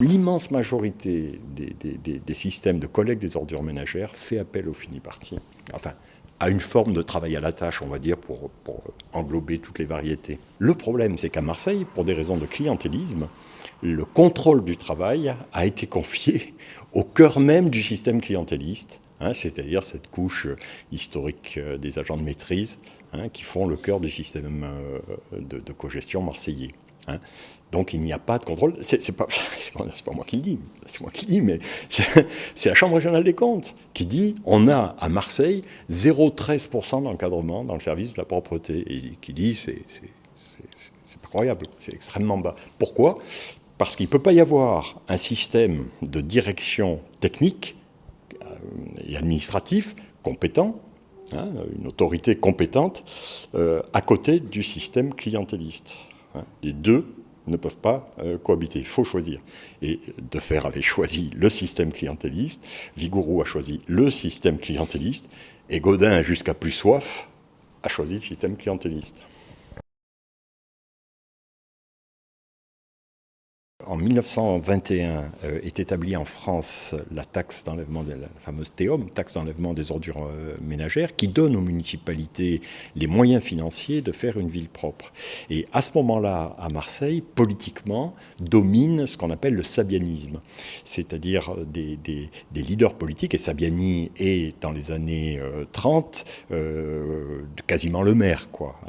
L'immense majorité des systèmes de collecte des ordures ménagères fait appel au fini-parti. Enfin, à une forme de travail à la tâche, on va dire, pour englober toutes les variétés. Le problème, c'est qu'à Marseille, pour des raisons de clientélisme, le contrôle du travail a été confié au cœur même du système clientéliste, c'est-à-dire cette couche historique des agents de maîtrise qui font le cœur du système de cogestion marseillais. Donc il n'y a pas de contrôle. C'est pas moi qui le dis, c'est moi qui le dis, mais c'est la Chambre régionale des comptes qui dit on a à Marseille 0,13% d'encadrement dans le service de la propreté. Et qui dit c'est pas croyable, c'est extrêmement bas. Pourquoi ? Parce qu'il ne peut pas y avoir un système de direction technique et administratif compétent, une autorité compétente, à côté du système clientéliste. Les deux ne peuvent pas cohabiter, il faut choisir. Et Defer avait choisi le système clientéliste, Vigouroux a choisi le système clientéliste, et Gaudin, jusqu'à plus soif, a choisi le système clientéliste. En 1921 est établie en France la taxe d'enlèvement, la fameuse TEOM, taxe d'enlèvement des ordures ménagères, qui donne aux municipalités les moyens financiers de faire une ville propre. Et à ce moment-là, à Marseille, politiquement, domine ce qu'on appelle le sabianisme, c'est-à-dire des leaders politiques, et Sabiani est, dans les années 30, quasiment le maire, quoi,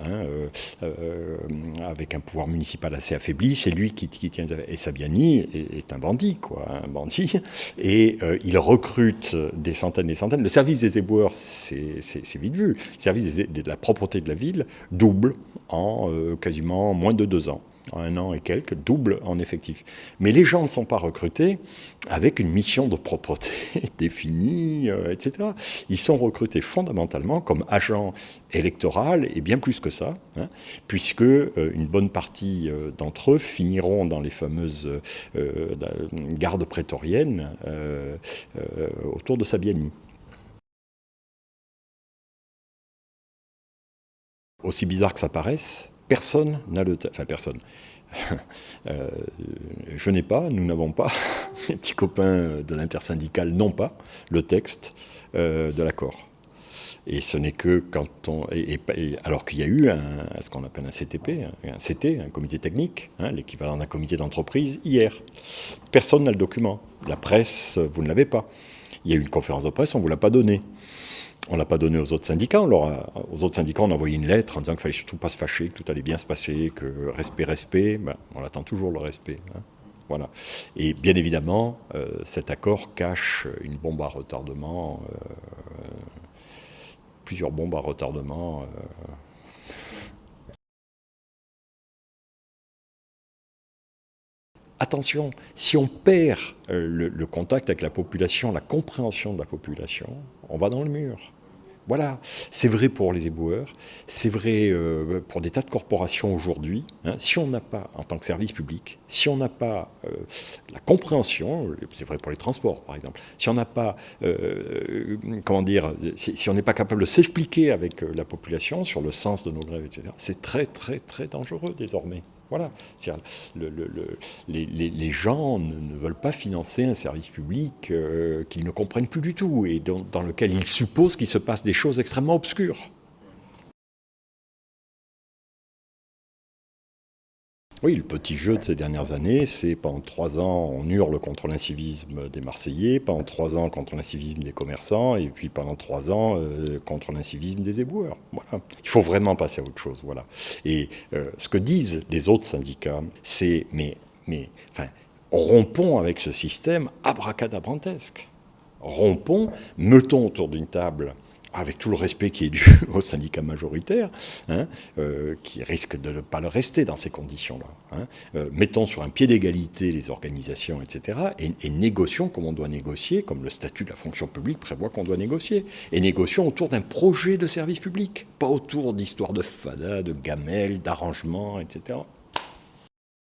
avec un pouvoir municipal assez affaibli, c'est lui qui tient les affaires. Et Sabiani est un bandit, un bandit, et il recrute des centaines. Le service des éboueurs, c'est vite vu. Le service de la propreté de la ville double en quasiment moins de 2 ans. En 1 an et quelques, double en effectif. Mais les gens ne sont pas recrutés avec une mission de propreté définie, etc. Ils sont recrutés fondamentalement comme agents électoraux et bien plus que ça, puisque une bonne partie d'entre eux finiront dans les fameuses gardes prétoriennes autour de Sabiani. Aussi bizarre que ça paraisse, personne n'a le... Enfin, personne. Je n'ai pas, nous n'avons pas, mes petits copains de l'intersyndicale n'ont pas le texte de l'accord. Et ce n'est que quand on... alors qu'il y a eu ce qu'on appelle un CTP, un CT, un comité technique, l'équivalent d'un comité d'entreprise, hier. Personne n'a le document. La presse, vous ne l'avez pas. Il y a eu une conférence de presse, on ne vous l'a pas donnée. On ne l'a pas donné aux autres syndicats. Aux autres syndicats, on a envoyé une lettre en disant qu'il ne fallait surtout pas se fâcher, que tout allait bien se passer, que respect. On attend toujours le respect. Voilà. Et bien évidemment, cet accord cache une bombe à retardement, plusieurs bombes à retardement. Attention, si on perd le contact avec la population, la compréhension de la population, on va dans le mur. Voilà, c'est vrai pour les éboueurs, c'est vrai pour des tas de corporations aujourd'hui. Si on n'a pas, en tant que service public, si on n'a pas la compréhension, c'est vrai pour les transports par exemple, si on n'a pas, si on n'est pas capable de s'expliquer avec la population sur le sens de nos grèves, etc., c'est très très très dangereux désormais. Voilà. Les gens ne veulent pas financer un service public qu'ils ne comprennent plus du tout et dans lequel ils supposent qu'il se passe des choses extrêmement obscures. Oui, le petit jeu de ces dernières années, c'est pendant 3 ans, on hurle contre l'incivisme des Marseillais, pendant 3 ans contre l'incivisme des commerçants, et puis pendant 3 ans contre l'incivisme des éboueurs. Voilà. Il faut vraiment passer à autre chose. Voilà. Et ce que disent les autres syndicats, c'est rompons avec ce système abracadabrantesque. Rompons, mettons autour d'une table, avec tout le respect qui est dû aux syndicats majoritaires, qui risquent de ne pas le rester dans ces conditions-là. Mettons sur un pied d'égalité les organisations, etc., et négocions comme on doit négocier, comme le statut de la fonction publique prévoit qu'on doit négocier. Et négocions autour d'un projet de service public, pas autour d'histoires de fada, de gamelles, d'arrangements, etc.